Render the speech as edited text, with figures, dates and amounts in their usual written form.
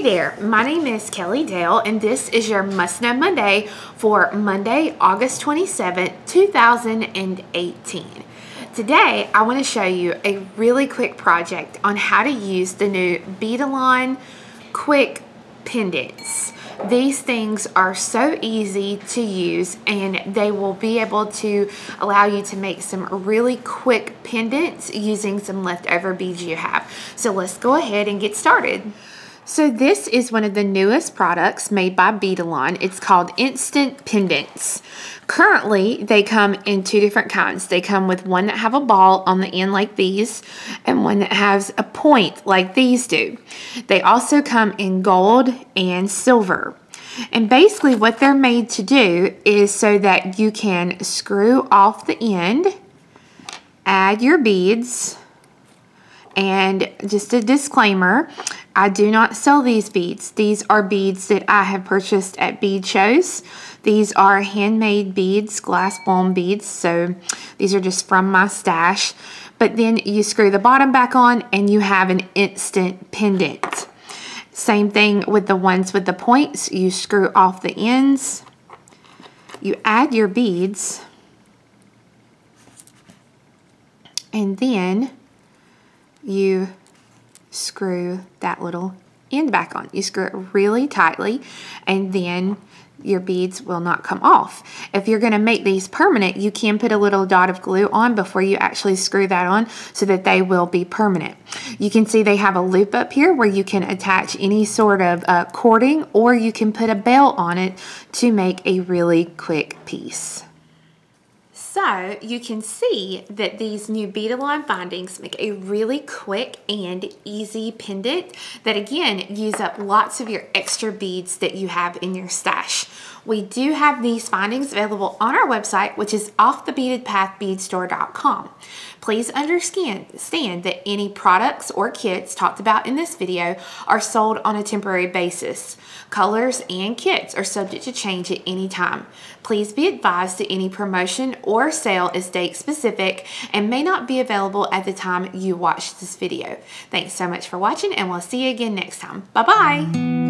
Hey there, my name is Kelly Dale and this is your Must Know Monday for Monday, August 27th, 2018. Today, I want to show you a really quick project on how to use the new Beadalon quick pendants. These things are so easy to use and they will be able to allow you to make some really quick pendants using some leftover beads you have. So let's go ahead and get started. So this is one of the newest products made by Beadalon. It's called Instant Pendants. Currently, they come in two different kinds. They come with one that have a ball on the end like these and one that has a point like these do. They also come in gold and silver. And basically what they're made to do is so that you can screw off the end, add your beads, and just a disclaimer, I do not sell these beads. These are beads that I have purchased at bead shows. These are handmade beads, glass blown beads, so these are just from my stash. But then you screw the bottom back on and you have an instant pendant. Same thing with the ones with the points. You screw off the ends, you add your beads, and then you screw that little end back on. You screw it really tightly and then your beads will not come off. If you're going to make these permanent, you can put a little dot of glue on before you actually screw that on so that they will be permanent. You can see they have a loop up here where you can attach any sort of cording, or you can put a bell on it to make a really quick piece. So you can see that these new Beadalon bindings make a really quick and easy pendant that again use up lots of your extra beads that you have in your stash. We do have these bindings available on our website, which is offthebeadedpathbeadstore.com. Please understand that any products or kits talked about in this video are sold on a temporary basis. Colors and kits are subject to change at any time. Please be advised that any promotion or sale is date specific and may not be available at the time you watch this video. Thanks so much for watching and we'll see you again next time. Bye-bye.